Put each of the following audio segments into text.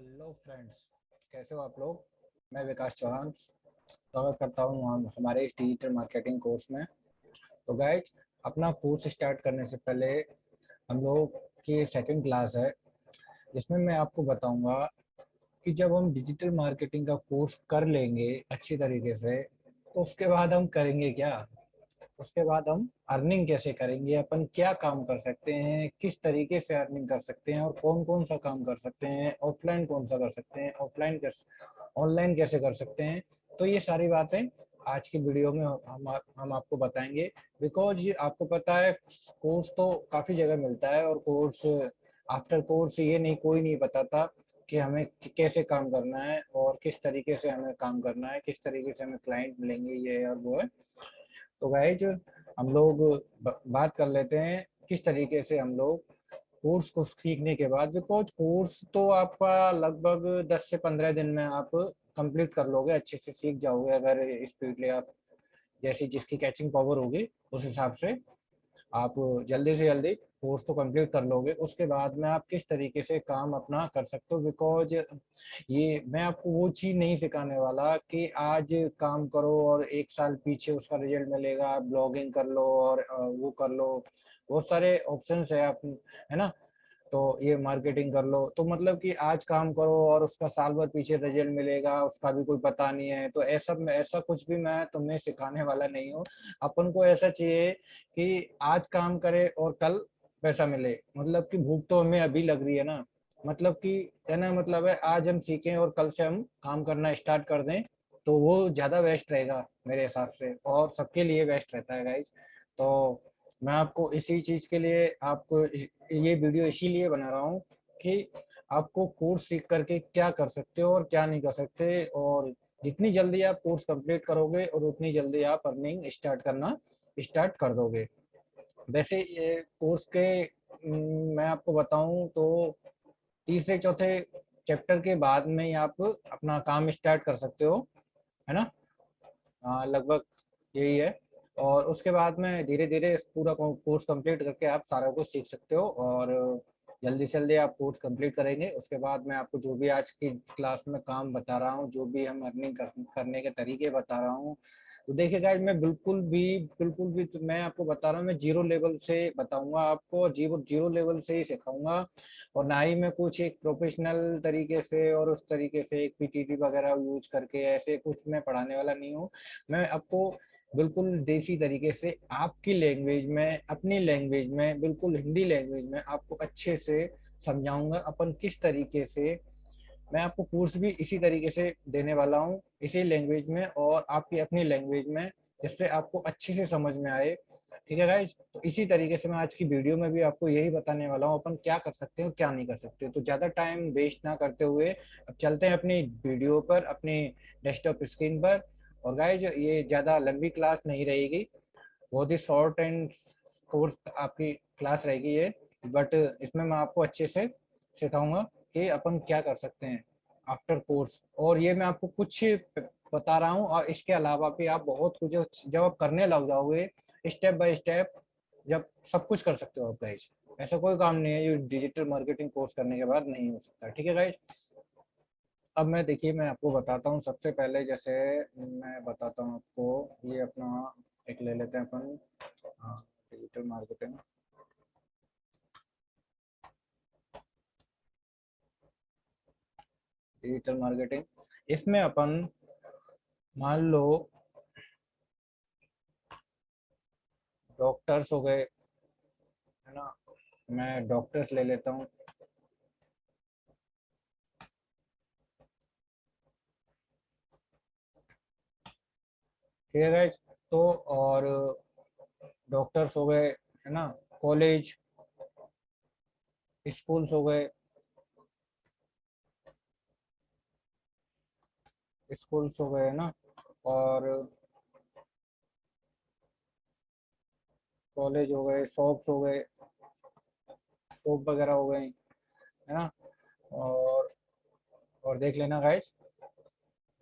Hello friends, कैसे हो आप लोग। मैं विकास चौहान स्वागत करता हूँ हम हमारे इस डिजिटल मार्केटिंग कोर्स में। तो गाइज, अपना कोर्स स्टार्ट करने से पहले हम लोग की सेकंड क्लास है जिसमें मैं आपको बताऊंगा कि जब हम डिजिटल मार्केटिंग का कोर्स कर लेंगे अच्छी तरीके से तो उसके बाद हम करेंगे क्या। उसके बाद हम अर्निंग कैसे करेंगे, अपन क्या काम कर सकते हैं, किस तरीके से अर्निंग कर सकते हैं और कौन कौन सा काम कर सकते हैं, ऑफलाइन कौन सा कर सकते हैं, ऑफलाइन कैसे, ऑनलाइन कैसे कर सकते हैं। तो ये सारी बातें आज की वीडियो में हम आपको बताएंगे। बिकॉज आपको पता है कोर्स तो काफ़ी जगह मिलता है और कोर्स आफ्टर कोर्स ये नहीं, कोई नहीं बताता कि हमें कैसे काम करना है और किस तरीके से हमें काम करना है, किस तरीके से हमें क्लाइंट मिलेंगे, ये और वो है। तो गाइज, हम लोग बात कर लेते हैं किस तरीके से हम लोग कोर्स को सीखने के बाद, बिकॉज कोर्स तो आपका लगभग 10 से 15 दिन में आप कंप्लीट कर लोगे, अच्छे से सीख जाओगे अगर स्पीडली आप, जैसी जिसकी कैचिंग पावर होगी उस हिसाब से आप जल्दी से जल्दी कोर्स तो कंप्लीट कर लोगे। उसके बाद में आप किस तरीके से काम अपना कर सकते हो, बिकॉज ये मैं आपको वो चीज़ नहीं सिखाने वाला कि आज काम करो और 1 साल पीछे उसका रिजल्ट मिलेगा, आप ब्लॉगिंग कर लो और वो कर लो, बहुत सारे ऑप्शंस है आप, है ना। तो ये मार्केटिंग कर लो, तो मतलब कि आज काम करो और उसका साल भर पीछे रिजल्ट मिलेगा उसका भी कोई पता नहीं है। तो ऐसा कुछ भी मैं तुम्हें सिखाने वाला नहीं हूँ। अपन को ऐसा चाहिए कि आज काम करे और कल पैसा मिले, मतलब कि भूख तो हमें अभी लग रही है ना, मतलब कि कहना मतलब है आज हम सीखें और कल से हम काम करना स्टार्ट कर दें, तो वो ज़्यादा बेस्ट रहेगा मेरे हिसाब से और सबके लिए बेस्ट रहता है गाइज। तो मैं आपको इसी चीज़ के लिए आपको ये वीडियो इसीलिए बना रहा हूँ कि आपको कोर्स सीख करके क्या कर सकते हो और क्या नहीं कर सकते, और जितनी जल्दी आप कोर्स कंप्लीट करोगे और उतनी जल्दी आप अर्निंग स्टार्ट करना स्टार्ट कर दोगे। वैसे ये कोर्स के मैं आपको बताऊं तो तीसरे चौथे चैप्टर के बाद में ही आप अपना काम स्टार्ट कर सकते हो, है ना। लगभग यही है। और उसके बाद में धीरे धीरे पूरा कोर्स कंप्लीट करके आप सारा कुछ सीख सकते हो और जल्दी से जल्दी आप कोर्स कंप्लीट करेंगे। उसके बाद मैं आपको जो भी आज की क्लास में काम बता रहा हूँ, जो भी हम अर्निंग करने के तरीके बता रहा हूँ, तो देखिए गाइस, मैं बिल्कुल भी तो मैं आपको बता रहा हूँ, मैं जीरो लेवल से बताऊंगा आपको और जीरो जीरो लेवल से ही सिखाऊंगा। और ना ही मैं कुछ एक प्रोफेशनल तरीके से और उस तरीके से एक पीटीटी वगैरह यूज करके ऐसे कुछ मैं पढ़ाने वाला नहीं हूँ। मैं आपको बिल्कुल देसी तरीके से आपकी लैंग्वेज में, अपनी लैंग्वेज में, बिल्कुल हिंदी लैंग्वेज में आपको अच्छे से समझाऊंगा अपन किस तरीके से। मैं आपको कोर्स भी इसी तरीके से देने वाला हूँ, इसी लैंग्वेज में और आपकी अपनी लैंग्वेज में, जिससे आपको अच्छे से समझ में आए। ठीक है गाइज, तो इसी तरीके से मैं आज की वीडियो में भी आपको यही बताने वाला हूँ अपन क्या कर सकते हैं और क्या नहीं कर सकते। तो ज़्यादा टाइम वेस्ट ना करते हुए अब चलते हैं अपनी वीडियो पर, अपनी डेस्कटॉप स्क्रीन पर। और गाइज, ये ज़्यादा लंबी क्लास नहीं रहेगी, बहुत ही शॉर्ट एंड कोर्स आपकी क्लास रहेगी ये, बट इसमें मैं आपको अच्छे से सिखाऊंगा कि अपन क्या कर सकते हैं आफ्टर कोर्स। और ये मैं आपको कुछ बता रहा हूँ और इसके अलावा भी आप बहुत कुछ जब आप करने लग जाओगे स्टेप बाय स्टेप, जब सब कुछ कर सकते हो आप गाइज। ऐसा कोई काम नहीं है जो डिजिटल मार्केटिंग कोर्स करने के बाद नहीं हो सकता। ठीक है गाइज, अब मैं देखिए मैं आपको बताता हूँ। सबसे पहले जैसे मैं बताता हूँ आपको, ये अपना एक ले लेते हैं अपन, डिजिटल मार्केटिंग। डिजिटल मार्केटिंग इसमें अपन मान लो डॉक्टर्स हो गए, है ना। मैं डॉक्टर्स ले लेता हूँ। ठीक है गाइज, तो और डॉक्टर्स हो गए, है ना, कॉलेज, स्कूल्स हो गए, स्कूल्स हो गए, है ना, और कॉलेज हो गए, शॉप्स हो गए, शॉप वगैरह हो गई, है ना। और देख लेना गाइज,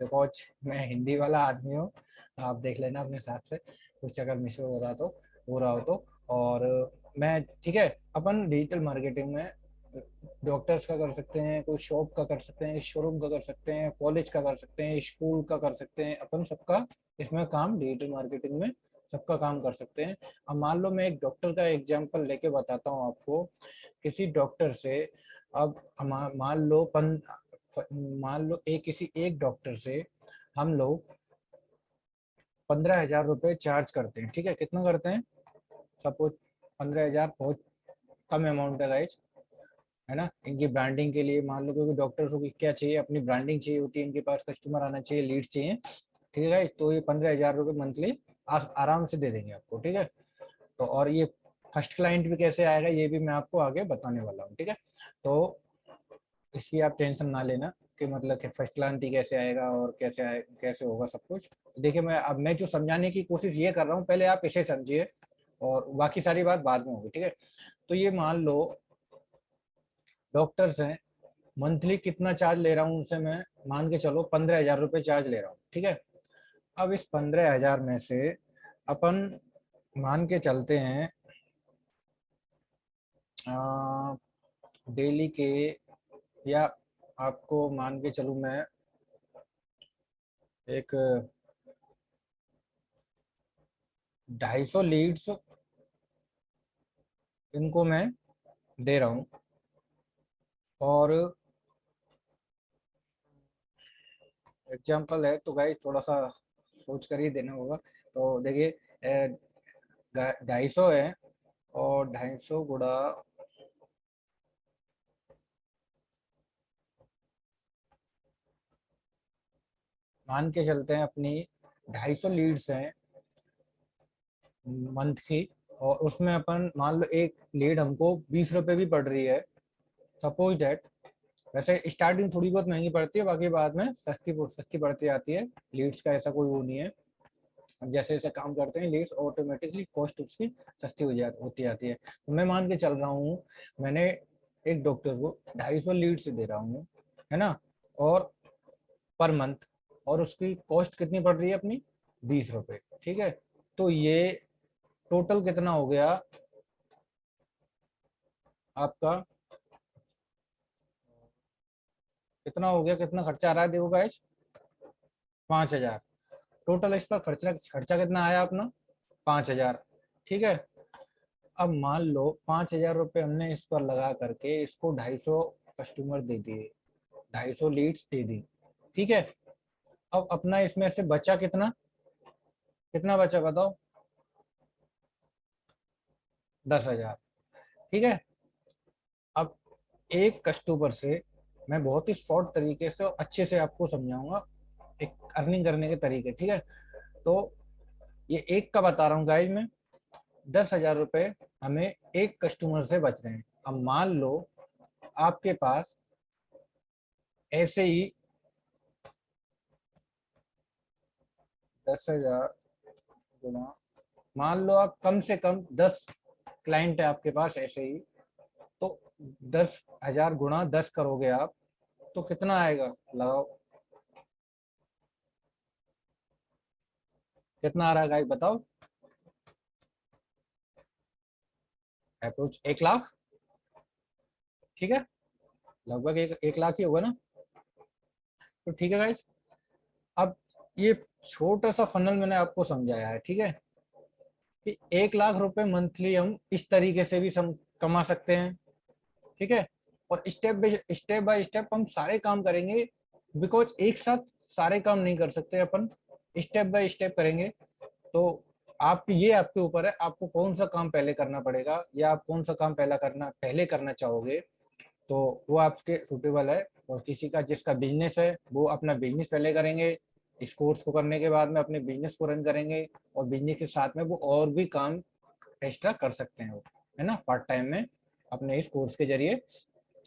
बिकॉज मैं हिंदी वाला आदमी हूँ, आप देख लेना अपने हिसाब से कुछ अगर मिस हो रहा तो, हो रहा हो तो। और मैं ठीक है, अपन डिजिटल मार्केटिंग में डॉक्टर्स का कर सकते हैं, कोई शॉप का कर सकते हैं, शोरूम का कर सकते हैं, कॉलेज का कर सकते हैं, स्कूल का कर सकते हैं। अपन सबका इसमें काम डिजिटल मार्केटिंग में सबका काम कर सकते हैं। अब मान लो मैं एक डॉक्टर का एग्जांपल लेके बताता हूँ आपको। किसी डॉक्टर से अब हम मान लो एक किसी एक डॉक्टर से हम लोग 15,000 रुपये चार्ज करते हैं। ठीक है, कितना करते हैं? सपोज 15,000 बहुत कम अमाउंट है गाइस, है ना। इनकी ब्रांडिंग के लिए मान लो, क्योंकि डॉक्टर्स को क्या चाहिए, अपनी ब्रांडिंग चाहिए होती है, इनके पास कस्टमर आना चाहिए, लीड्स चाहिए। ठीक है गाइस, तो ये 15,000 रुपये मंथली आराम से दे देंगे आपको। ठीक है, तो और ये फर्स्ट क्लाइंट भी कैसे आएगा ये भी मैं आपको आगे बताने वाला हूँ। ठीक है, तो इसकी आप टेंशन ना लेना कि मतलब कि फर्स्ट क्लाइंट ही कैसे आएगा और कैसे होगा सब कुछ। देखिए, मैं जो समझाने की कोशिश ये कर रहा हूँ, पहले आप इसे समझिए और बाकी सारी बात बाद में होगी। ठीक है, तो ये मान लो डॉक्टर्स हैं, मंथली कितना चार्ज ले रहा हूँ उनसे मैं, मान के चलो 15,000 रुपये चार्ज ले रहा हूँ। ठीक है, अब इस 15,000 में से अपन मान के चलते हैं डेली के, या आपको मान के चलूँ मैं एक 250 लीड्स इनको मैं दे रहा हूँ। और एग्जाम्पल है तो गाइस थोड़ा सा सोच कर ही देना होगा। तो देखिए 250 है और 250 गुणा मान के चलते हैं अपनी 250 लीड्स हैं मंथ की, और उसमें अपन मान लो एक लीड हमको 20 रुपए भी पड़ रही है, सपोज डेट। वैसे स्टार्टिंग थोड़ी बहुत महंगी पड़ती है, बाकी बाद में सस्ती सस्ती पड़ती जाती है। लीड्स का ऐसा कोई वो नहीं है, जैसे जैसे काम करते हैं लीड्स ऑटोमेटिकली कॉस्ट उसकी सस्ती होती जाती है। तो मैं मान के चल रहा हूँ, मैंने एक डॉक्टर को 250 लीड्स दे रहा हूँ, है ना, और पर मंथ, और उसकी कॉस्ट कितनी पड़ रही है अपनी? 20 रुपए। ठीक है, तो ये टोटल कितना हो गया आपका? कितना हो गया, कितना खर्चा आ रहा है देखो गाइस? 5,000 टोटल इस पर खर्चा। खर्चा कितना आया अपना? 5,000। ठीक है, अब मान लो 5,000 रुपये हमने इस पर लगा करके इसको 250 कस्टमर दे दिए, 250 लीड्स दे दी। ठीक है, अब अपना इसमें से बचा कितना? कितना बचा बताओ? 10,000। ठीक है, अब एक कस्टमर से मैं बहुत ही शॉर्ट तरीके से और अच्छे से आपको समझाऊंगा एक अर्निंग करने के तरीके। ठीक है, तो ये एक का बता रहा हूँ गाइज मैं। 10,000 रुपये हमें एक कस्टमर से बच रहे हैं। अब मान लो आपके पास ऐसे ही 10,000 गुना, मान लो आप कम से कम 10 क्लाइंट है आपके पास ऐसे ही, तो 10,000 गुणा 10 करोगे आप तो कितना आएगा? लगाओ, कितना आ रहा है गाइस बताओ? अप्रोच 1 लाख। ठीक है, लगभग एक लाख ही होगा ना। तो ठीक है गाइस, अब ये छोटा सा फनल मैंने आपको समझाया है। ठीक है, कि 1 लाख रुपए मंथली हम इस तरीके से भी कमा सकते हैं। ठीक है, और स्टेप बाय स्टेप हम सारे काम करेंगे, बिकॉज एक साथ सारे काम नहीं कर सकते अपन, स्टेप बाय स्टेप करेंगे। तो आप ये आपके ऊपर है, आपको कौन सा काम पहले करना पड़ेगा या आप कौन सा काम पहले करना चाहोगे, तो वो आपके सूटेबल है। और किसी का जिसका बिजनेस है वो अपना बिजनेस पहले करेंगे, इस कोर्स को करने के बाद में अपने बिजनेस को रन करेंगे, और बिजनेस के साथ में वो और भी काम एक्स्ट्रा कर सकते हैं वो, है ना, पार्ट टाइम में अपने इस कोर्स के जरिए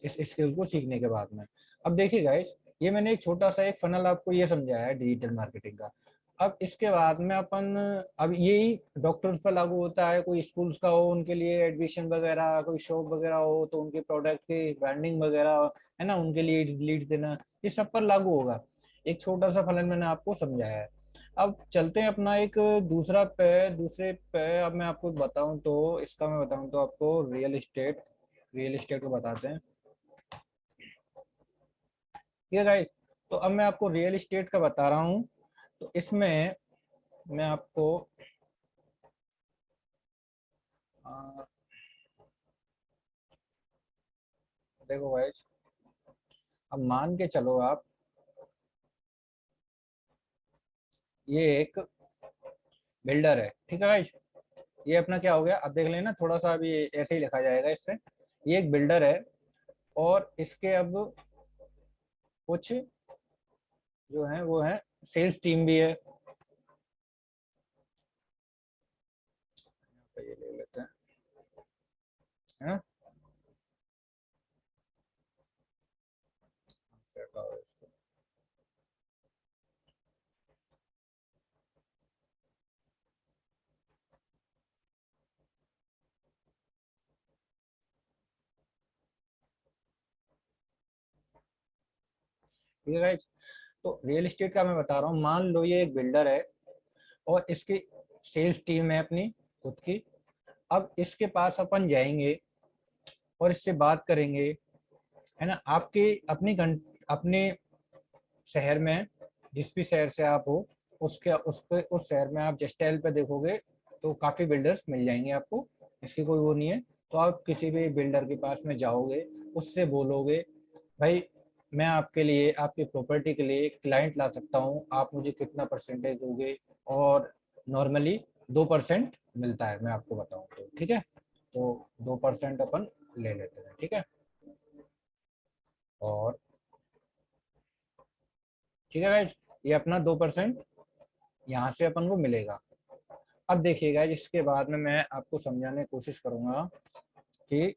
इस स्किल को सीखने के बाद में। अब देखिए गाइस, ये मैंने एक छोटा सा एक फनल आपको ये समझाया है डिजिटल मार्केटिंग का। अब इसके बाद में अपन, अब यही डॉक्टर्स पर लागू होता है, कोई स्कूल्स का हो उनके लिए एडमिशन वगैरह, कोई शॉप वगैरह हो तो उनके प्रोडक्ट की ब्रांडिंग वगैरह, है ना, उनके लिए लीड्स देना, ये सब पर लागू होगा। एक छोटा सा फलन मैंने आपको समझाया है। अब चलते हैं अपना एक दूसरे पे। अब मैं आपको बताऊं तो इसका मैं बताऊं तो आपको रियल एस्टेट को बताते हैं। ठीक है गाइस। तो अब मैं आपको रियल एस्टेट का बता रहा हूँ। तो इसमें मैं आपको देखो गाइस, अब मान के चलो आप, ये एक बिल्डर है, ठीक है गाइस। ये अपना क्या हो गया, अब देख लेना, थोड़ा सा अभी ऐसे ही लिखा जाएगा इससे। ये एक बिल्डर है और इसके अब कुछ जो है वो है सेल्स टीम भी है। तो ये ले लेते हैं, है ना। ठीक है गाइस। तो रियल एस्टेट का मैं बता रहा हूँ, मान लो ये एक बिल्डर है और इसकी सेल्स टीम है अपनी खुद की। अब इसके पास अपन जाएंगे और इससे बात करेंगे, है ना। आपके अपने शहर में, जिस भी शहर से आप हो, उसके उस शहर में आप जस्टाइल पे देखोगे तो काफ़ी बिल्डर्स मिल जाएंगे आपको, इसकी कोई वो नहीं है। तो आप किसी भी बिल्डर के पास में जाओगे, उससे बोलोगे भाई मैं आपके लिए, आपकी प्रॉपर्टी के लिए एक क्लाइंट ला सकता हूँ, आप मुझे कितना परसेंटेज दोगे। और नॉर्मली 2% मिलता है, मैं आपको बताऊँ तो, ठीक है। तो 2% अपन ले लेते हैं, ठीक है। और ठीक है गाइज, ये अपना 2% यहाँ से अपन को मिलेगा। अब देखिएगा, इसके बाद में मैं आपको समझाने की कोशिश करूंगा कि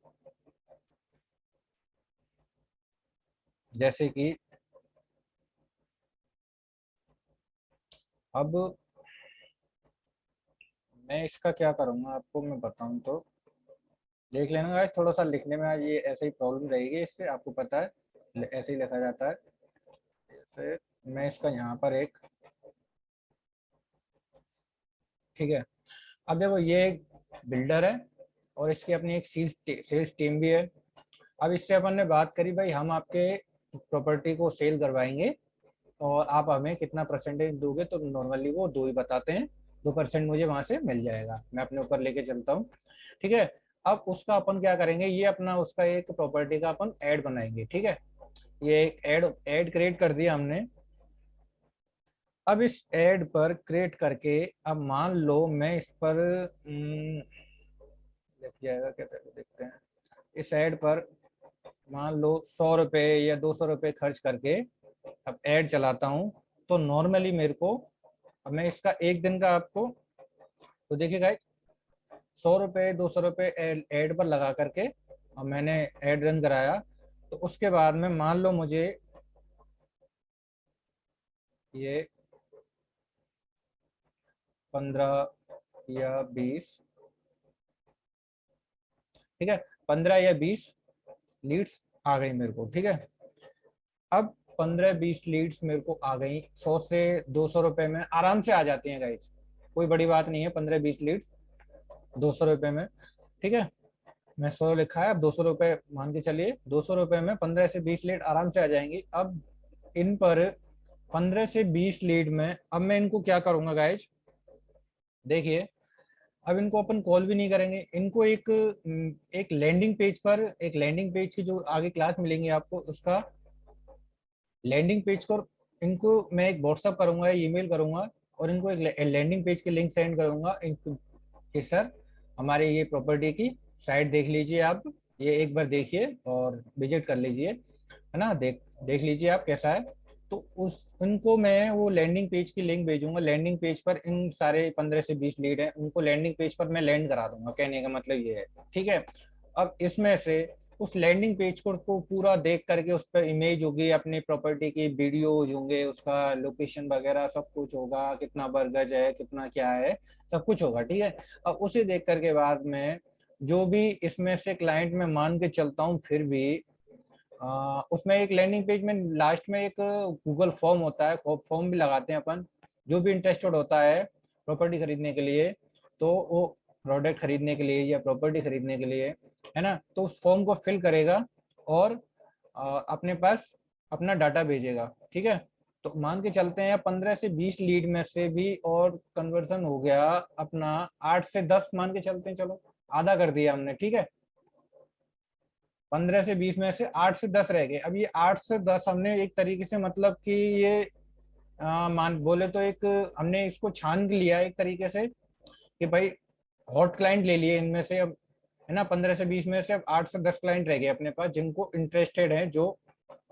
जैसे कि अब मैं इसका क्या करूंगा आपको मैं बताऊं तो, देख लेना गाइस, थोड़ा सा लिखने में आज ये ऐसे ही प्रॉब्लम रहेगी, इससे आपको पता है ऐसे ही लिखा जाता है। जैसे मैं इसका यहाँ पर एक, ठीक है। अब देखो ये एक बिल्डर है और इसकी अपनी एक सेल्स टीम भी है। अब इससे अपन ने बात करी भाई हम आपके प्रॉपर्टी को सेल करवाएंगे और आप हमें कितना परसेंटेज दोगे, तो नॉर्मली वो 2 ही बताते हैं, 2% मुझे वहां से मिल जाएगा, मैं अपने ऊपर लेके चलता हूँ, ठीक है। अब उसका अपन क्या करेंगे, ये अपना उसका एक प्रॉपर्टी का अपन ऐड बनाएंगे, ठीक है। ये एक ऐड क्रिएट कर दिया हमने। अब इस ऐड पर क्रिएट करके, अब मान लो मैं इस पर देख जाएगा कैसे, देखते हैं। इस ऐड पर मान लो 100 रुपए या 200 रुपए खर्च करके अब ऐड चलाता हूँ, तो नॉर्मली मेरे को, अब मैं इसका एक दिन का आपको, तो देखिए गाइस, 100 रुपए 200 रुपए ऐड पर लगा करके और मैंने ऐड रन कराया। तो उसके बाद में मान लो मुझे ये 15 या 20, ठीक है, 15 या 20 लीड्स आ गई मेरे को, ठीक है। अब 15-20 लीड्स मेरे को आ गई, 100 से 200 रुपए में आराम से आ जाती हैं गाइस, कोई बड़ी बात नहीं है, 15-20 लीड्स 200 रुपए में, ठीक है। मैं 100 लिखा है, अब 200 रुपए मान के चलिए, 200 रुपए में 15 से 20 लीड आराम से आ जाएंगी। अब इन पर 15 से 20 लीड में अब मैं इनको क्या करूंगा गाइज, देखिए। अब इनको अपन कॉल भी नहीं करेंगे, इनको एक लैंडिंग पेज पर, एक लैंडिंग पेज की जो आगे क्लास मिलेंगी आपको, उसका लैंडिंग पेज पर इनको मैं एक व्हाट्सअप करूंगा, ईमेल करूंगा और इनको एक लैंडिंग पेज की लिंक सेंड करूंगा कि सर हमारे ये प्रॉपर्टी की साइट देख लीजिए आप, ये एक बार देखिए और विजिट कर लीजिए, है ना। देख देख लीजिए आप कैसा है। तो उस उनको मैं वो लैंडिंग पेज की लिंक भेजूंगा, लैंडिंग पेज पर इन सारे 15 से 20 लीड हैं, उनको लैंडिंग पेज पर मैं लैंड करा दूंगा, कहने का मतलब ये है, ठीक है। अब इसमें से उस लैंडिंग पेज को पूरा देख करके उस पर इमेज होगी अपनी प्रॉपर्टी की, वीडियोज होंगे, उसका लोकेशन वगैरह सब कुछ होगा, कितना बरगज है, कितना क्या है, सब कुछ होगा, ठीक है। अब उसे देख करके बाद में जो भी इसमें से क्लाइंट में मान के चलता हूँ, फिर भी उसमें एक लैंडिंग पेज में लास्ट में एक गूगल फॉर्म होता है, फॉर्म भी लगाते हैं अपन, जो भी इंटरेस्टेड होता है प्रॉपर्टी खरीदने के लिए, तो वो प्रोडक्ट खरीदने के लिए या प्रॉपर्टी खरीदने के लिए, है ना, तो उस फॉर्म को फिल करेगा और अपने पास अपना डाटा भेजेगा। ठीक है, तो मान के चलते हैं 15 से 20 लीड में से भी और कन्वर्जन हो गया अपना 8 से 10, मान के चलते हैं, चलो आधा कर दिया हमने। ठीक है, 15 से 20 में से 8 से 10 रह गए। अब ये 8 से 10 हमने एक तरीके से मतलब कि ये मान बोले तो एक हमने इसको छान लिया एक तरीके से कि भाई हॉट क्लाइंट ले लिए इनमें से। अब है ना, 15 से 20 में से अब 8 से 10 क्लाइंट रह गए अपने पास जिनको इंटरेस्टेड है, जो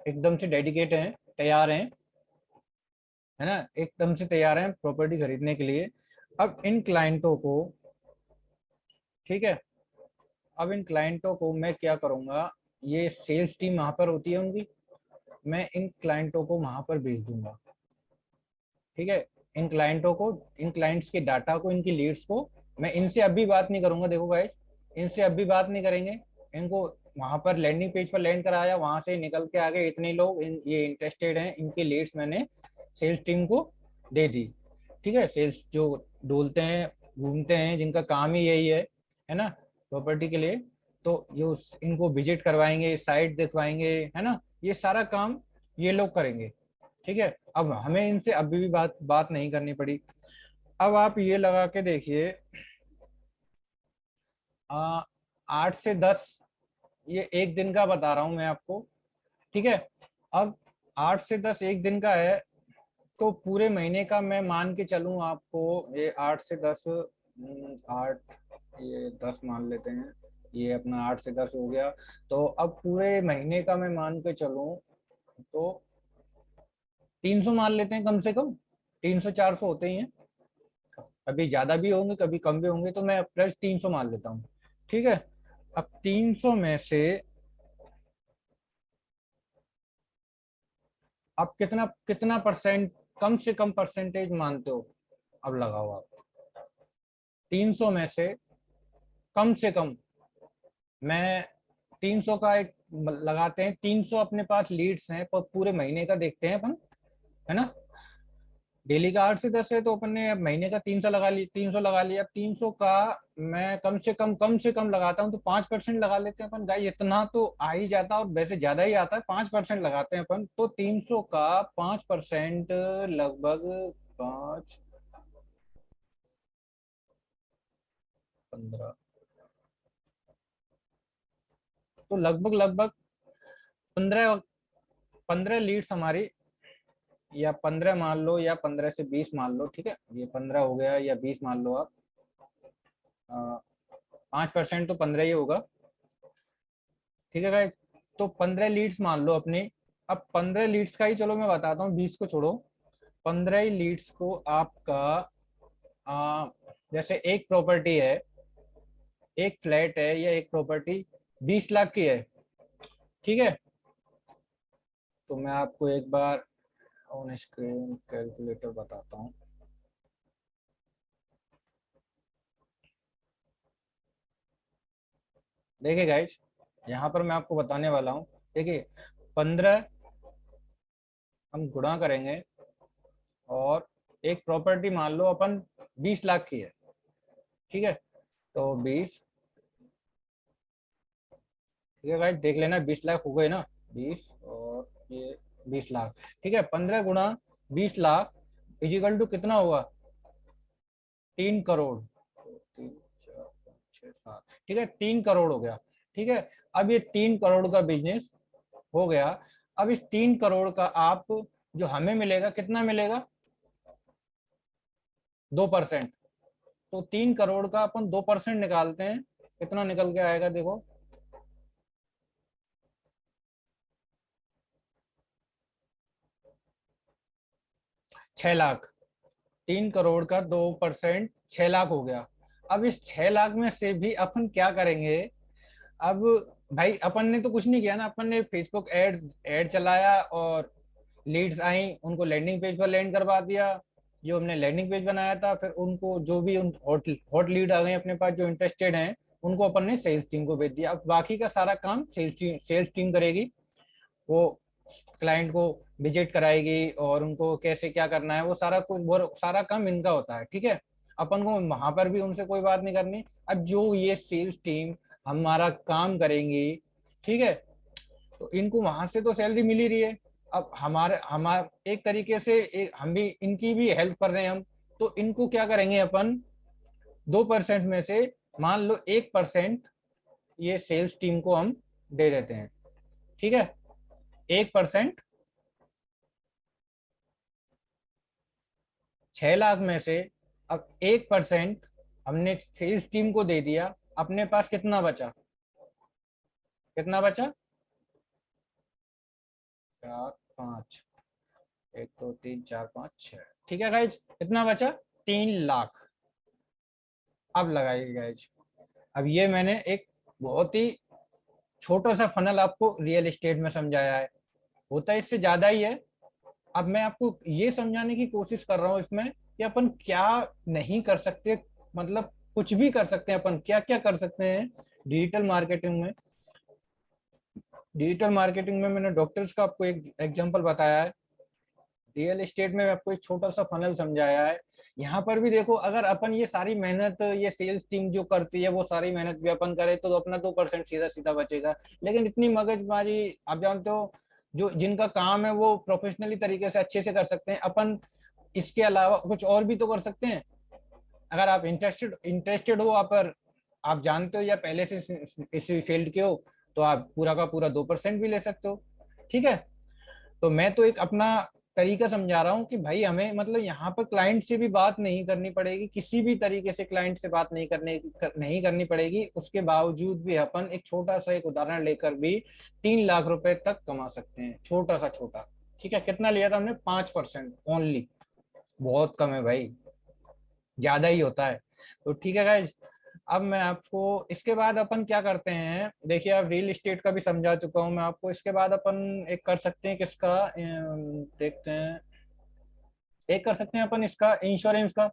एकदम से डेडिकेट हैं, तैयार हैं, है ना, एकदम से तैयार हैं प्रॉपर्टी खरीदने के लिए। अब इन क्लाइंटों को, ठीक है, अब इन क्लाइंटों को मैं क्या करूंगा, ये सेल्स टीम वहां पर होती है उनकी, मैं इन क्लाइंटों को वहां पर भेज दूंगा। ठीक है, इन क्लाइंटों को, इन क्लाइंट्स के डाटा को, इनकी लीड्स को, मैं इनसे अभी बात नहीं करूंगा। देखो गाइस, इनसे अभी बात नहीं करेंगे। इनको वहां पर लैंडिंग पेज पर लैंड कराया, वहां से निकल के आगे इतने लोग ये इंटरेस्टेड हैं, इनकी लीड्स मैंने सेल्स टीम को दे दी। ठीक है, सेल्स जो डोलते हैं, घूमते हैं, जिनका काम ही यही है ना, प्रॉपर्टी के लिए, तो ये इनको विजिट करवाएंगे, साइट दिखवाएंगे, है ना, ये सारा काम ये लोग करेंगे। ठीक है, अब हमें इनसे अभी भी बात बात नहीं करनी पड़ी। अब आप ये लगा के देखिए, 8 से 10, ये एक दिन का बता रहा हूं मैं आपको। ठीक है, अब 8 से 10 एक दिन का है, तो पूरे महीने का मैं मान के चलूं आपको, ये 8 से 10, 8, ये 10 मान लेते हैं, ये अपना 8 से 10 हो गया। तो अब पूरे महीने का मैं मान के चलूं तो 300 मान लेते हैं कम से कम। 300 400 होते ही हैं, कभी ज्यादा भी होंगे कभी कम भी होंगे, तो मैं प्लस 300 मान लेता हूँ। ठीक है, अब 300 में से आप कितना कितना परसेंट, कम से कम परसेंटेज मानते हो, अब लगाओ आप। 300 में कम से कम, मैं 300 का एक लगाते हैं, 300 अपने पास लीड्स हैं, पर पूरे महीने का देखते हैं अपन, है ना। डेली का 8 से 10 है, तो अपन ने अब महीने का 300 लगा ली, 300 लगा लिया। अब 300 का मैं कम से कम लगाता हूँ, तो 5% लगा लेते हैं अपन। गाइस इतना तो आ ही जाता है, और वैसे ज्यादा ही आता है, 5% लगाते हैं अपन। तो 300 का 5% लगभग 5 15, तो लगभग लगभग 15 लीड्स हमारी, या 15 मान लो, या 15 से 20 मान लो। ठीक है, ये 15 हो गया या 20 मान लो आप, 5% तो 15 ही होगा। ठीक है गाइस, तो 15 लीड्स मान लो अपने। अब 15 लीड्स का ही चलो मैं बताता हूँ, 20 को छोड़ो। 15 ही लीड्स को आपका, आ, जैसे एक प्रॉपर्टी है, एक फ्लैट है या एक प्रॉपर्टी 20 लाख की है। ठीक है, तो मैं आपको एक बार ऑन स्क्रीन कैलकुलेटर बताता हूँ। देखिए गाइज, यहाँ पर मैं आपको बताने वाला हूँ। देखिए, 15 हम गुणा करेंगे, और एक प्रॉपर्टी मान लो अपन 20 लाख की है। ठीक है, तो 20, ठीक है गाइस, देख लेना 20 लाख हो गए ना, 20 और ये 20 लाख। ठीक है, 15 गुणा 20 लाख इजिकल टू कितना होगा, 3 करोड़। तो 3 4 5 6 7, ठीक है, 3 करोड़ हो गया। ठीक है, अब ये 3 करोड़ का बिजनेस हो गया। अब इस 3 करोड़ का आप, जो हमें मिलेगा, कितना मिलेगा, 2%। तो 3 करोड़ का अपन 2% निकालते हैं, कितना निकल के आएगा देखो, 6 लाख। 3 करोड़ का 2% 6 लाख हो गया। अब इस 6 लाख में से भी अपन क्या करेंगे, अब भाई अपन ने तो कुछ नहीं किया ना, अपन ने फेसबुक एड एड चलाया, और लीड्स आई, उनको लैंडिंग पेज पर लैंड करवा दिया, जो हमने लैंडिंग पेज बनाया था। फिर उनको जो भी हॉट हॉट लीड आ गए अपने पास जो इंटरेस्टेड हैं, उनको अपन ने सेल्स टीम को भेज दिया। अब बाकी का सारा काम सेल्स टीम करेगी। वो क्लाइंट को विजिट कराएगी, और उनको कैसे क्या करना है, वो सारा कुछ, वो सारा काम इनका होता है। ठीक है, अपन को वहां पर भी उनसे कोई बात नहीं करनी। अब जो ये सेल्स टीम हमारा काम करेंगी, ठीक है, तो इनको वहां से तो सैलरी मिल ही रही है। अब हमारे एक तरीके से हम भी इनकी भी हेल्प कर रहे हैं हम, तो इनको क्या करेंगे अपन, 2% में से मान लो 1% ये सेल्स टीम को हम दे देते हैं, ठीक है। 1%, 6 लाख में से अब 1% हमने सेल्स टीम को दे दिया, अपने पास कितना बचा, कितना बचा, 4 5, 1 2 3 4 5 6, ठीक है गाइज, कितना बचा, 3 लाख। अब लगाइए गाइज, अब ये मैंने एक बहुत ही छोटा सा फनल आपको रियल एस्टेट में समझाया है, होता है इससे ज्यादा ही है। अब मैं आपको ये समझाने की कोशिश कर रहा हूँ इसमें कि अपन क्या नहीं कर सकते, मतलब कुछ भी कर सकते हैं, अपन क्या क्या कर सकते हैं डिजिटल मार्केटिंग में। डिजिटल मार्केटिंग में मैंने डॉक्टर्स का आपको एक एग्जांपल बताया है, रियल एस्टेट में आपको एक छोटा सा फनल समझाया है। यहाँ पर भी देखो, अगर अपन ये सारी मेहनत ये सेल्स टीम जो करती है वो सारी मेहनत भी अपन करे तो अपना 2% सीधा सीधा बचेगा। लेकिन इतनी मगजमारी, आप जानते हो, जो जिनका काम है वो प्रोफेशनली तरीके से अच्छे से कर सकते हैं, अपन इसके अलावा कुछ और भी तो कर सकते हैं। अगर आप इंटरेस्टेड इंटरेस्टेड हो, आप जानते हो या पहले से इस फील्ड के हो, तो आप पूरा का पूरा 2% भी ले सकते हो, ठीक है। तो मैं तो एक अपना तरीका समझा रहा हूँ कि भाई हमें मतलब यहाँ पर क्लाइंट से भी बात नहीं करनी पड़ेगी, किसी भी तरीके से क्लाइंट से बात नहीं करनी पड़ेगी, उसके बावजूद भी अपन एक छोटा सा एक उदाहरण लेकर भी 3 लाख रुपए तक कमा सकते हैं, छोटा सा छोटा, ठीक है। कितना लिया था हमने, 5% ओनली, बहुत कम है भाई, ज्यादा ही होता है। तो ठीक है गाइज, अब मैं आपको इसके बाद अपन क्या करते हैं, देखिए अब रियल एस्टेट का भी समझा चुका हूँ मैं आपको, इसके बाद अपन एक कर सकते हैं किसका, देखते हैं, एक कर सकते हैं अपन इसका इंश्योरेंस का।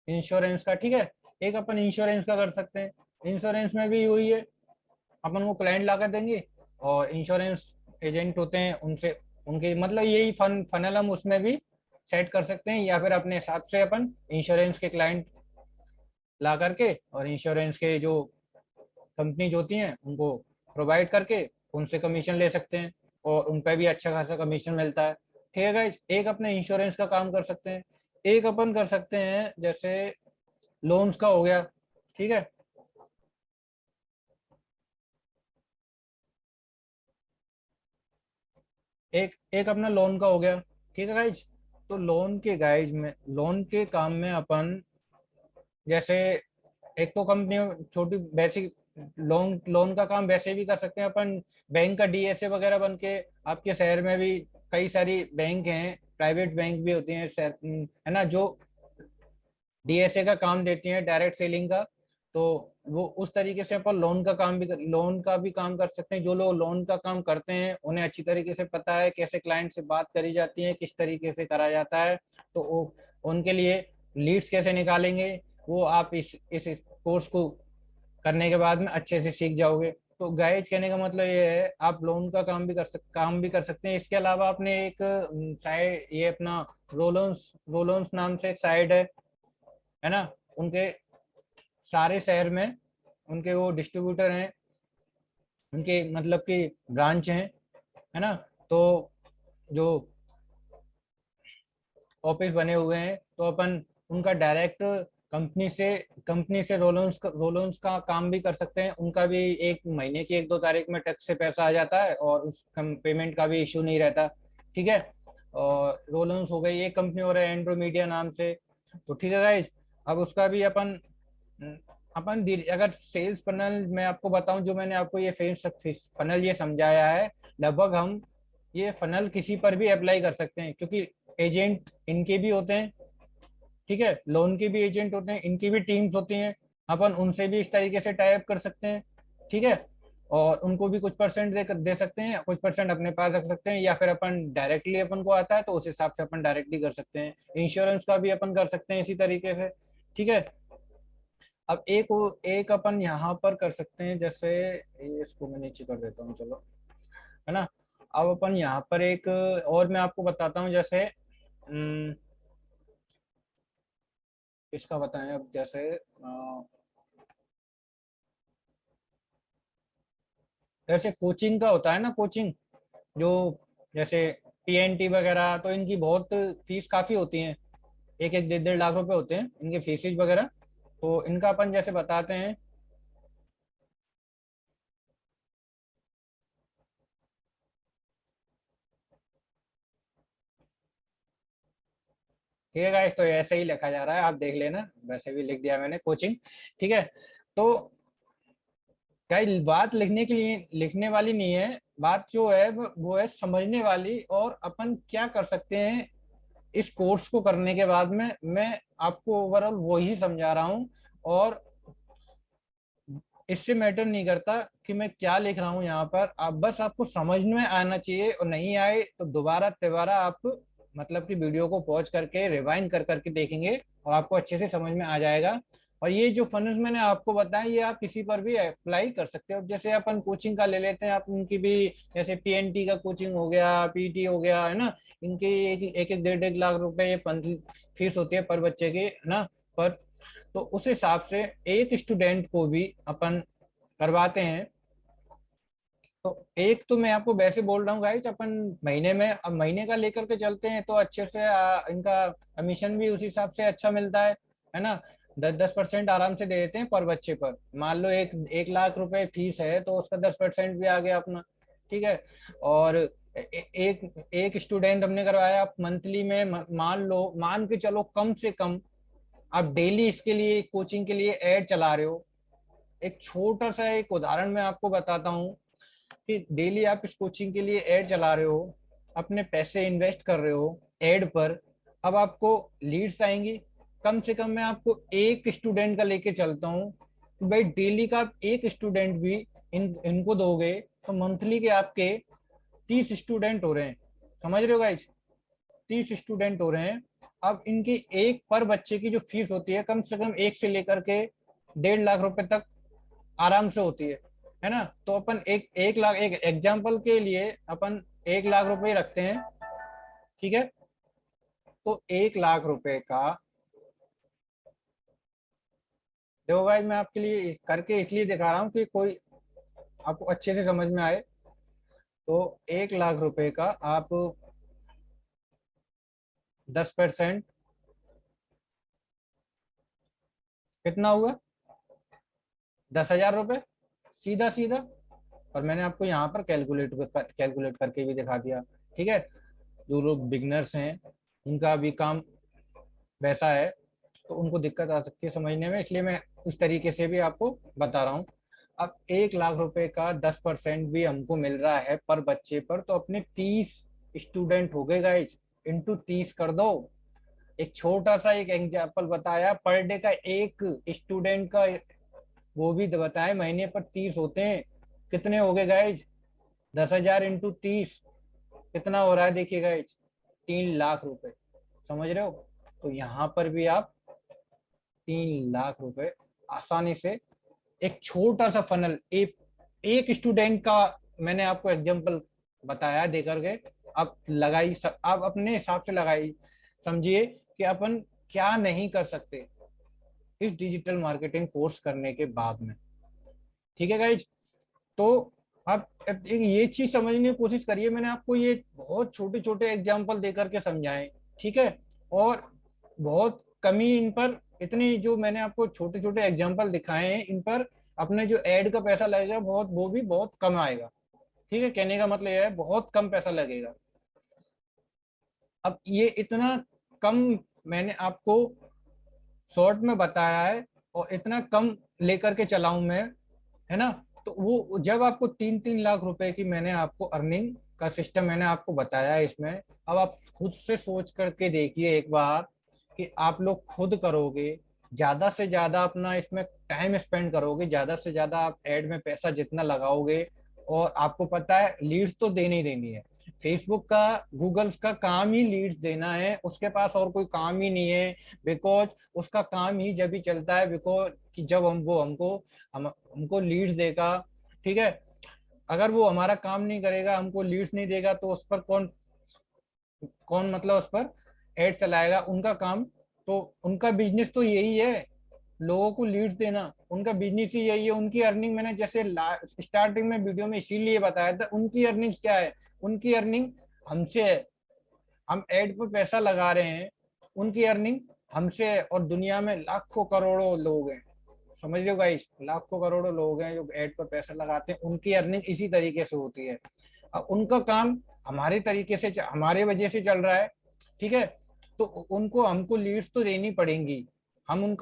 इंश्योरेंस का, ठीक है, एक अपन इंश्योरेंस का कर सकते हैं। इंश्योरेंस में भी वही है, अपन को क्लाइंट ला कर देंगे और इंश्योरेंस एजेंट होते हैं उनसे, उनके मतलब यही फनल हम उसमें भी सेट कर सकते हैं, या फिर अपने हिसाब से अपन इंश्योरेंस के क्लाइंट ला करके और इंश्योरेंस के जो कंपनीज होती हैं उनको प्रोवाइड करके उनसे कमीशन ले सकते हैं, और उन पर भी अच्छा खासा कमीशन मिलता है, ठीक है गाइज। एक अपने इंश्योरेंस का काम कर सकते हैं। एक अपन कर सकते हैं जैसे लोन्स का हो गया, ठीक है। एक एक अपना लोन का हो गया, ठीक है गाइज। तो लोन के काम में अपन जैसे, एक तो कंपनी छोटी बेसिक लोन लोन का काम वैसे भी कर सकते हैं अपन, बैंक का डीएसए वगैरह बन के, आपके शहर में भी कई सारी बैंक हैं, प्राइवेट बैंक भी होती हैं है ना, जो डीएसए का काम देती हैं, डायरेक्ट सेलिंग का। तो वो उस तरीके से अपन लोन का भी काम कर सकते हैं। जो लोग लोन का काम करते हैं उन्हें अच्छी तरीके से पता है कैसे क्लाइंट से बात करी जाती है, किस तरीके से करा जाता है, तो वो उनके लिए लीड्स कैसे निकालेंगे, वो आप इस कोर्स को करने के बाद में अच्छे से सीख जाओगे। तो गाइज कहने का मतलब ये है, आप लोन का काम भी कर सकते हैं। इसके अलावा आपने एक साइड, ये अपना रोलोन्स नाम से एक साइड है ना, उनके सारे शहर में उनके वो डिस्ट्रीब्यूटर हैं, उनके मतलब कि ब्रांच हैं, है ना। तो जो ऑफिस बने हुए हैं, तो अपन उनका डायरेक्ट कंपनी से रोलोन्स का काम भी कर सकते हैं। उनका भी एक महीने की 1 2 तारीख में टैक्स से पैसा आ जाता है और उस पेमेंट का भी इशू नहीं रहता, ठीक है। और रोलोन्स हो गई, एक कंपनी हो रहा है एंड्रोमीडिया नाम से, तो ठीक है गाइज। अब उसका भी अगर सेल्स फनल मैं आपको बताऊं, जो मैंने आपको ये फेस फनल ये समझाया है, लगभग हम ये फनल किसी पर भी अप्लाई कर सकते हैं, क्योंकि एजेंट इनके भी होते हैं, ठीक है, लोन के भी एजेंट होते हैं, इनकी भी टीम्स होती हैं, अपन उनसे भी इस तरीके से टाई अप कर सकते हैं, ठीक है। और उनको भी कुछ परसेंट दे सकते हैं, कुछ परसेंट अपने पास रख सकते हैं, या फिर अपन डायरेक्टली अपन को आता है तो उस हिसाब से अपन डायरेक्टली कर सकते हैं। इंश्योरेंस का भी अपन कर सकते हैं इसी तरीके से, ठीक है। अब एक अपन यहाँ पर कर सकते हैं, जैसे ये इसको मैं नीचे कर देता हूँ, चलो, है ना। अब अपन यहाँ पर एक और मैं आपको बताता हूँ, जैसे इसका बताएं, अब जैसे जैसे कोचिंग का होता है ना, कोचिंग जो जैसे पीएनटी वगैरह, तो इनकी बहुत फीस काफी होती है, एक एक 1.5 लाख रुपए होते हैं इनके फीसेज वगैरह। तो इनका अपन जैसे बताते हैं। ठीक है गाइस, तो ऐसे ही लिखा जा रहा है, आप देख लेना, वैसे भी लिख दिया मैंने कोचिंग। ठीक है। तो गाइस बात लिखने के लिए लिखने वाली नहीं है, बात जो है वो है समझने वाली, और अपन क्या कर सकते हैं इस कोर्स को करने के बाद में। मैं आपको ओवरऑल वही समझा रहा हूँ, और इससे मैटर नहीं करता कि मैं क्या लिख रहा हूँ यहाँ पर, आप बस आपको समझ में आना चाहिए, और नहीं आए तो दोबारा तिबारा आप मतलब कि वीडियो को पॉज करके रिवाइंड कर करके देखेंगे, और आपको अच्छे से समझ में आ जाएगा। और ये जो फंड्स मैंने आपको बताया, ये आप किसी पर भी अप्लाई कर सकते हो। जैसे अपन कोचिंग का ले लेते हैं, आप उनकी भी, जैसे पीएनटी का कोचिंग हो गया, पीटी हो गया, है ना, इनके एक एक 1.5 लाख रुपए ये फीस होती है पर बच्चे की, है ना, पर। तो उस हिसाब से एक स्टूडेंट को भी अपन करवाते हैं। तो एक तो मैं आपको वैसे बोल रहा हूँ गाइस, अपन महीने में, अब महीने का लेकर के चलते हैं तो अच्छे से इनका कमीशन भी उस हिसाब से अच्छा मिलता है ना। 10-10% आराम से दे देते हैं पर बच्चे पर। मान लो 1 लाख रुपए फीस है, तो उसका 10% भी आ गया अपना। ठीक है। और एक एक स्टूडेंट हमने करवाया, आप मंथली में मान लो, मान के चलो कम से कम आप डेली इसके लिए कोचिंग के लिए ऐड चला रहे हो। एक छोटा सा एक उदाहरण मैं आपको बताता हूँ कि डेली आप इस कोचिंग के लिए ऐड चला रहे हो, अपने पैसे इन्वेस्ट कर रहे हो ऐड पर। अब आपको लीड्स आएंगी, कम से कम मैं आपको एक स्टूडेंट का लेके चलता हूँ कि भाई डेली का आप एक स्टूडेंट भी इनको दोगे, तो मंथली के आपके 30 स्टूडेंट हो रहे हैं। समझ रहे हो गाइज? 30 स्टूडेंट हो रहे हैं। अब इनकी एक पर बच्चे की जो फीस होती है, कम से कम 1 से लेकर के 1.5 लाख रुपए तक आराम से होती है ना। तो अपन एक लाख, एक एग्जाम्पल के लिए अपन 1 लाख रुपए रखते हैं। ठीक है। तो 1 लाख रुपए का, देखो भाई मैं आपके लिए करके इसलिए दिखा रहा हूँ कि कोई आपको अच्छे से समझ में आए। तो 1 लाख रुपए का आप 10%, कितना हुआ? 10,000 रुपए, सीधा सीधा। और मैंने आपको यहाँ पर कैलकुलेट करके भी दिखा दिया। ठीक है। जो लोग बिगनर्स हैं, उनका भी काम वैसा है, तो उनको दिक्कत आ सकती है समझने में, इसलिए मैं इस तरीके से भी आपको बता रहा हूँ। अब 1 लाख रुपए का 10% भी हमको मिल रहा है पर बच्चे पर, तो अपने 30 स्टूडेंट हो गए गाइज, इंटू 30 कर दो। एक छोटा सा एक एग्जाम्पल बताया, पर डे का एक स्टूडेंट का वो भी बताए, महीने पर 30 होते हैं, कितने हो गए गाइज? 10,000 इंटू 30 कितना हो रहा है देखिए गाइज? 3 लाख रुपए। समझ रहे हो? तो यहाँ पर भी आप 3 लाख रुपए आसानी से, एक छोटा सा फनल, एक स्टूडेंट का मैंने आपको एग्जांपल बताया दे करके, आप लगाई, आप अपने हिसाब से लगाई, समझिए कि अपन क्या नहीं कर सकते इस डिजिटल मार्केटिंग कोर्स करने के बाद में। ठीक है गाइज? तो आप एक ये चीज समझने की कोशिश करिए, मैंने आपको ये बहुत छोटे छोटे एग्जाम्पल दे करके समझाए। ठीक है। और बहुत कमी इन पर, इतनी जो मैंने आपको छोटे छोटे एग्जाम्पल दिखाए हैं, इन पर अपने जो एड का पैसा लगेगा बहुत, वो भी बहुत कम आएगा। ठीक है। कहने का मतलब यह है बहुत कम पैसा लगेगा। अब ये इतना कम मैंने आपको शॉर्ट में बताया है, और इतना कम लेकर के चलाऊं मैं, है ना। तो वो जब आपको 3-3 लाख रुपए की मैंने आपको अर्निंग का सिस्टम मैंने आपको बताया है इसमें, अब आप खुद से सोच करके देखिए एक बार कि आप लोग खुद करोगे, ज्यादा से ज्यादा अपना इसमें टाइम स्पेंड करोगे, ज्यादा से ज्यादा आप एड में पैसा जितना लगाओगे, और आपको पता है लीड्स तो देनी ही देनी है। फेसबुक का, गूगल का काम ही लीड्स देना है, उसके पास और कोई काम ही नहीं है। बिकॉज उसका काम ही जब ही चलता है, बिकॉज कि जब हमको लीड्स देगा। ठीक है। अगर वो हमारा काम नहीं करेगा, हमको लीड्स नहीं देगा, तो उस पर कौन कौन मतलब उस पर एड चलाएगा? उनका काम, तो उनका बिजनेस तो यही है, लोगों को लीड्स देना, उनका बिजनेस ही यही है। उनकी अर्निंग मैंने जैसे स्टार्टिंग में वीडियो में इसीलिए बताया था, उनकी अर्निंग क्या है, उनकी अर्निंग हमसे है। हम एड पर पैसा लगा रहे हैं, उनकी अर्निंग हमसे है। और दुनिया में लाखों करोड़ों लोग हैं, समझ लो गाइस, लाखों करोड़ों लोग हैं जो एड पर पैसा लगाते हैं, उनकी अर्निंग इसी तरीके से होती है। अब उनका काम हमारे तरीके से, हमारे वजह से चल रहा है, ठीक है। तो उनको हमको लीड्स तो देनी पड़ेंगी। हम उन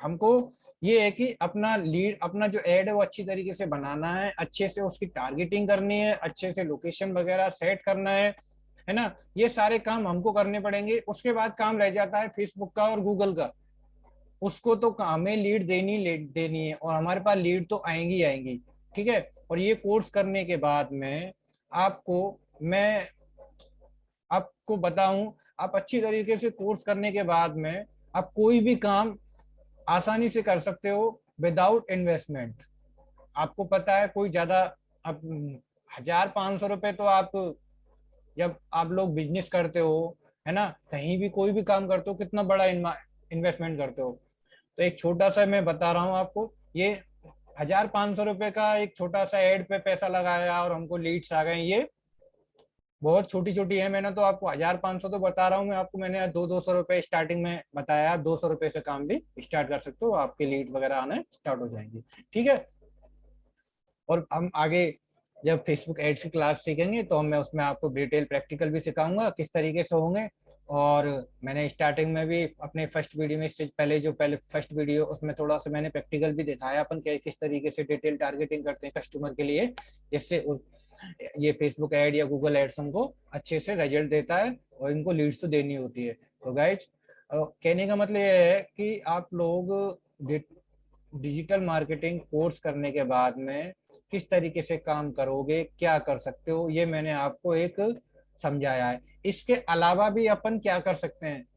हमको ये है कि अपना लीड, अपना जो एड है वो अच्छी तरीके से बनाना है, अच्छे से उसकी टारगेटिंग करनी है, अच्छे से लोकेशन वगैरह सेट करना है ना। ये सारे काम हमको करने पड़ेंगे। उसके बाद काम रह जाता है फेसबुक का और गूगल का। उसको तो हमें लीड देनी है, और हमारे पास लीड तो आएंगी आएंगी, ठीक है। और ये कोर्स करने के बाद में आपको मैं आपको बताऊं, आप अच्छी तरीके से कोर्स करने के बाद में आप कोई भी काम आसानी से कर सकते हो विदाउट इन्वेस्टमेंट। आपको पता है कोई ज्यादा, अब 1,000-500 रुपए तो आप, जब आप लोग बिजनेस करते हो, है ना, कहीं भी कोई भी काम करते हो, कितना बड़ा इन्वेस्टमेंट करते हो। तो एक छोटा सा मैं बता रहा हूँ आपको, ये 1,000-500 रुपए का एक छोटा सा एड पे पैसा लगाया और हमको लीड्स आ गए, ये बहुत छोटी छोटी है। मैंने तो आपको 1,000-500 तो बता रहा हूँ मैं आपको, मैंने 200-200 रुपए स्टार्टिंग में बताया। आप 200 रुपए से काम भी स्टार्ट कर सकते हो, आपके लीड वगैरह आने स्टार्ट हो जाएंगे, ठीक है। और हम आगे जब फेसबुक एड्स की क्लास सीखेंगे तो मैं उसमें आपको डिटेल प्रैक्टिकल भी सिखाऊंगा किस तरीके से होंगे। और मैंने स्टार्टिंग में भी अपने फर्स्ट वीडियो में, इससे पहले जो पहले फर्स्ट वीडियो, उसमें थोड़ा सा मैंने प्रैक्टिकल भी दिखाया अपन किस तरीके से डिटेल टारगेटिंग करते हैं कस्टमर के लिए, जिससे ये फेसबुक ऐड या गूगल एड्स हमको अच्छे से रिजल्ट देता है और इनको लीड्स तो देनी होती है। तो गाइज, कहने का मतलब ये है कि आप लोग डिजिटल मार्केटिंग कोर्स करने के बाद में किस तरीके से काम करोगे, क्या कर सकते हो, ये मैंने आपको एक समझाया है। इसके अलावा भी अपन क्या कर सकते हैं,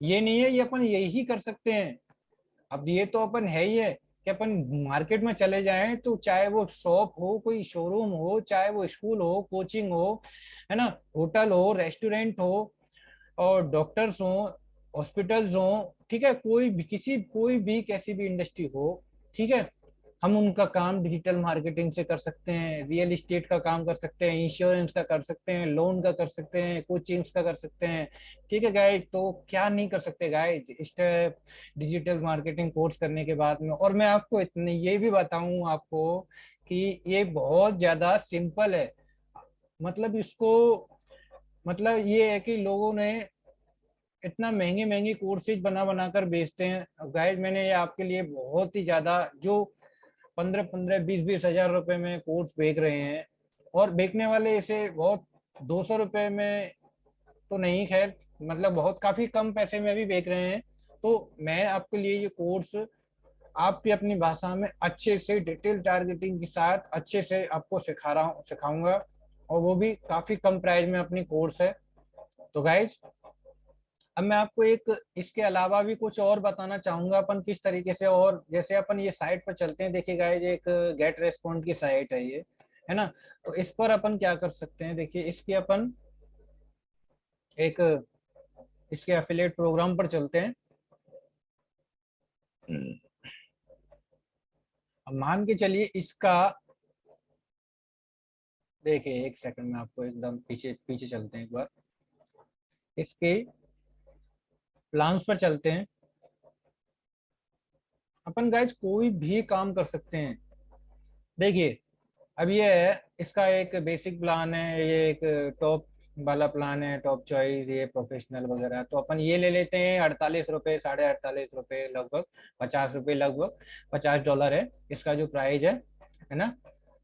ये नहीं है ये अपन यही कर सकते हैं। अब ये तो अपन है ही है कि अपन मार्केट में चले जाएं तो चाहे वो शॉप हो, कोई शोरूम हो, चाहे वो स्कूल हो, कोचिंग हो, है ना, होटल हो, रेस्टोरेंट हो, और डॉक्टर्स हो, हॉस्पिटल्स हो, ठीक है, कोई भी कैसी भी इंडस्ट्री हो, ठीक है। हम उनका काम डिजिटल मार्केटिंग से कर सकते हैं, रियल एस्टेट का काम कर सकते हैं, इंश्योरेंस का कर सकते हैं, लोन का कर सकते हैं, कोचिंग्स का कर सकते हैं, ठीक है गाइज। तो क्या नहीं कर सकते गाइज इस डिजिटल मार्केटिंग कोर्स करने के बाद में। और मैं आपको इतने ये भी बताऊं आपको कि ये बहुत ज्यादा सिंपल है। मतलब इसको, मतलब ये है कि लोगों ने इतना महंगे महंगे कोर्सेज बना बना कर बेचते हैं गाइज। मैंने ये आपके लिए बहुत ही ज्यादा, जो 15-15, 20-20 हजार रुपए में कोर्स बेच रहे हैं, और बेचने वाले इसे बहुत 200 रुपए में तो नहीं, खैर मतलब बहुत काफी कम पैसे में भी बेच रहे हैं। तो मैं आपके लिए ये कोर्स आपकी अपनी भाषा में अच्छे से डिटेल टारगेटिंग के साथ अच्छे से आपको सिखाऊंगा, और वो भी काफी कम प्राइस में अपनी कोर्स है। तो गाइज, अब मैं आपको एक इसके अलावा भी कुछ और बताना चाहूंगा अपन किस तरीके से। और जैसे अपन ये साइट पर चलते हैं, देखिए गाइज, एक गेट रेस्पॉन्ड की साइट है ये, है ना। तो इस पर अपन क्या कर सकते हैं, देखिए इसकी अपन एक इसके एफिलिएट प्रोग्राम पर चलते हैं। अब मान के चलिए इसका, देखिए एक सेकंड में आपको एकदम पीछे पीछे चलते हैं एक बार, इसके प्लान्स पर चलते हैं। अपन गाइज कोई भी काम कर सकते हैं। देखिए, अब ये है, इसका एक बेसिक प्लान है, ये एक टॉप वाला प्लान है, टॉप चॉइस, ये प्रोफेशनल वगैरह। तो अपन ये ले लेते हैं 48 रुपये, $48.5 लगभग, 50 रुपये लगभग, $50 है इसका जो प्राइस है ना।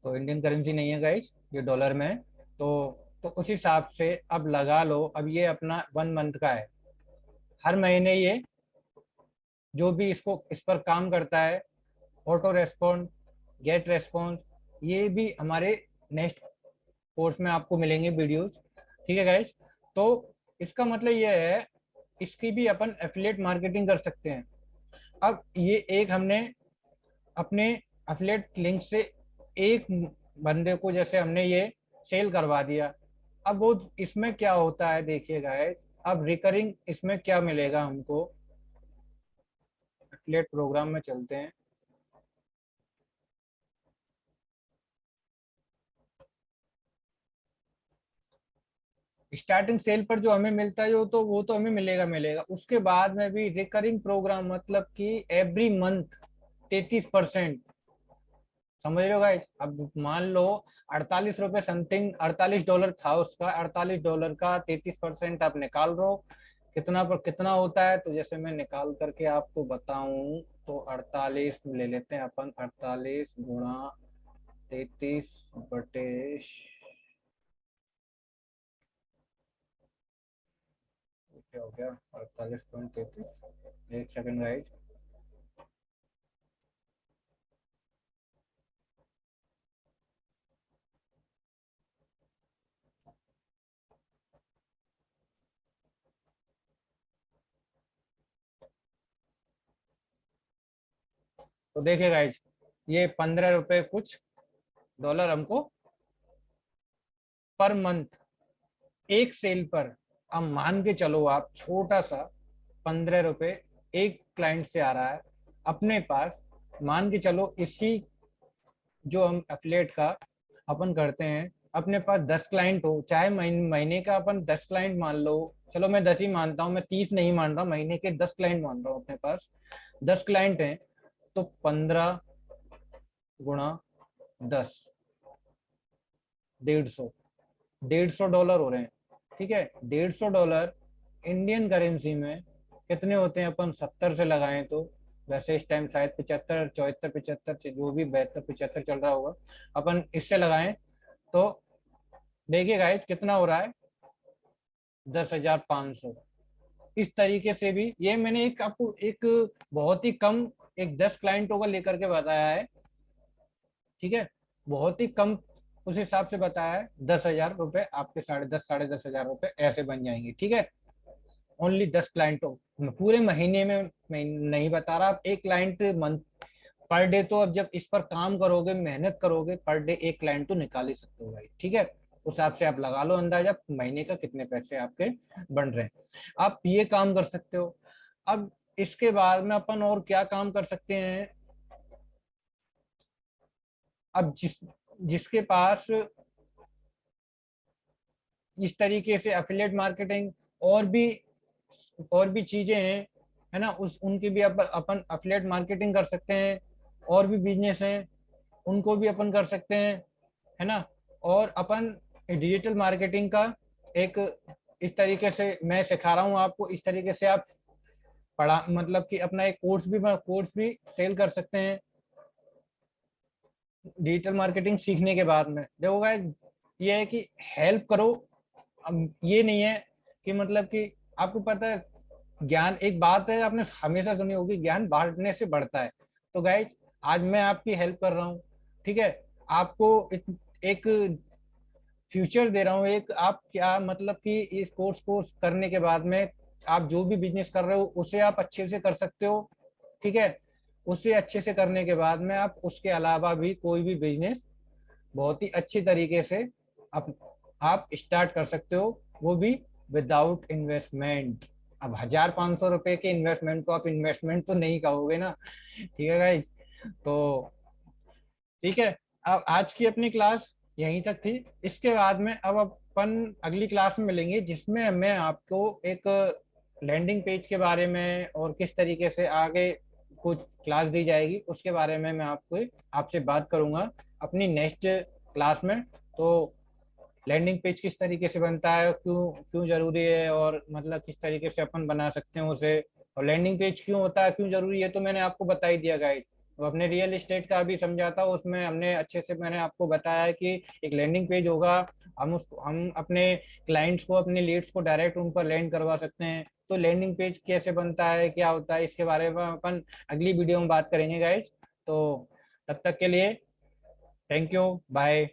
तो इंडियन करेंसी नहीं है गाइस, ये डॉलर में है। तो उस हिसाब से अब लगा लो, अब ये अपना 1 मंथ का है। हर महीने ये जो भी इस पर काम करता है, ऑटो रेस्पॉन्ड, गेट रेस्पॉन्स, ये भी हमारे नेक्स्ट कोर्स में आपको मिलेंगे वीडियोस, ठीक है गाइज। तो इसका मतलब ये है, इसकी भी अपन एफिलिएट मार्केटिंग कर सकते हैं। अब ये एक हमने अपने एफिलिएट लिंक से एक बंदे को जैसे हमने ये सेल करवा दिया। अब वो इसमें क्या होता है देखिए गाइज, अब रिकरिंग इसमें क्या मिलेगा हमको, एफिलिएट प्रोग्राम में चलते हैं। स्टार्टिंग सेल पर जो हमें मिलता है वो तो हमें मिलेगा। उसके बाद में भी रिकरिंग प्रोग्राम मतलब कि एवरी मंथ 33%। समझ रहे हो गाइस? अब मान लो 48 रुपए समथिंग, $48 था उसका, $48 का 33% आप निकाल रहे हो, कितना पर कितना होता है? तो जैसे मैं निकाल करके आपको बताऊं तो 48 ले लेते हैं अपन, 48 गुणा 33 बटे, क्या हो गया, 48.33। एक सेकंड गाइस। तो देखिए गाइस, ये 15 रुपए कुछ डॉलर हमको पर मंथ एक सेल पर, अब मान के चलो आप छोटा सा 15 रुपए एक क्लाइंट से आ रहा है अपने पास। मान के चलो इसी जो हम एफिलिएट का अपन करते हैं, अपने पास 10 क्लाइंट हो, चाहे महीने का अपन 10 क्लाइंट मान लो, चलो मैं 10 ही मानता हूँ, मैं 30 नहीं मान रहा, महीने के 10 क्लाइंट मान रहा हूँ अपने पास, 10 क्लाइंट हैं, तो 15 गुणा 10, 150, $150 हो रहे हैं। ठीक है, $150 इंडियन करेंसी में कितने होते हैं? अपन 70 से लगाएं तो, वैसे इस टाइम शायद 75, 74, 75 जो भी 72, 75 चल रहा होगा, अपन इससे लगाएं तो देखिए गाइस कितना हो रहा है, 10,500। इस तरीके से भी, ये मैंने एक आपको एक बहुत ही कम, एक 10 क्लाइंटों का लेकर के बताया है। ठीक है, बहुत ही कम उस हिसाब से बताया है। 10,000 रुपए आपके, 10.5 10,500 रुपए ऐसे बन जाएंगे। ठीक है, ओनली 10 क्लाइंटों, पूरे महीने में मैं नहीं बता रहा, आप एक क्लाइंट मंथ पर डे, तो अब जब इस पर काम करोगे, मेहनत करोगे, पर डे एक क्लाइंट तो निकाल ही सकते हो भाई। ठीक है, उस हिसाब से आप लगा लो अंदाजा महीने का कितने पैसे आपके बन रहे हैं। आप ये काम कर सकते हो। अब इसके बाद में अपन और क्या काम कर सकते हैं? अब जिसके पास इस तरीके से एफिलिएट मार्केटिंग और भी चीजें हैं, है ना, उस उनकी भी अपन एफिलिएट मार्केटिंग कर सकते हैं। और भी बिजनेस हैं, उनको भी अपन कर सकते हैं, है ना। और अपन डिजिटल मार्केटिंग का एक, इस तरीके से मैं सिखा रहा हूँ आपको, इस तरीके से आप पढ़ा मतलब कि अपना एक कोर्स भी सेल कर सकते हैं डिजिटल मार्केटिंग सीखने के बाद में। देखो गाइस, ये है कि हेल्प करो। अब ये नहीं है कि मतलब कि, आपको पता है ज्ञान, एक बात है आपने हमेशा सुनी होगी, ज्ञान बांटने से बढ़ता है। तो गाइज आज मैं आपकी हेल्प कर रहा हूँ। ठीक है, आपको एक फ्यूचर दे रहा हूँ, एक आप क्या मतलब कि इस कोर्स करने के बाद में आप जो भी बिजनेस कर रहे हो उसे आप अच्छे से कर सकते हो। ठीक है, उसे अच्छे से करने के बाद में आप उसके अलावा भी कोई भी बिजनेस बहुत ही अच्छी तरीके से आप आप स्टार्ट कर सकते हो, वो भी विदाउट इन्वेस्टमेंट। अब 1,500 रुपए के इन्वेस्टमेंट को आप इन्वेस्टमेंट तो नहीं कहोगे ना। ठीक है गाइस, तो ठीक है, अब आज की अपनी क्लास यहीं तक थी। इसके बाद में अब अपन अगली क्लास में मिलेंगे, जिसमें मैं आपको एक लैंडिंग पेज के बारे में और किस तरीके से आगे कुछ क्लास दी जाएगी उसके बारे में मैं आपको आपसे बात करूंगा अपनी नेक्स्ट क्लास में। तो लैंडिंग पेज किस तरीके से बनता है, क्यों क्यों जरूरी है, और मतलब किस तरीके से अपन बना सकते हैं उसे, और लैंडिंग पेज क्यों होता है, क्यों जरूरी है, तो मैंने आपको बता ही दिया गाइस। तो अपने रियल एस्टेट का भी समझा था, उसमें हमने अच्छे से मैंने आपको बताया कि एक लैंडिंग पेज होगा, हम अपने क्लाइंट्स को, अपने लीड्स को डायरेक्ट उन पर लैंड करवा सकते हैं। तो लैंडिंग पेज कैसे बनता है, क्या होता है, इसके बारे में अपन अगली वीडियो में बात करेंगे गाइस। तो तब तक के लिए थैंक यू, बाय।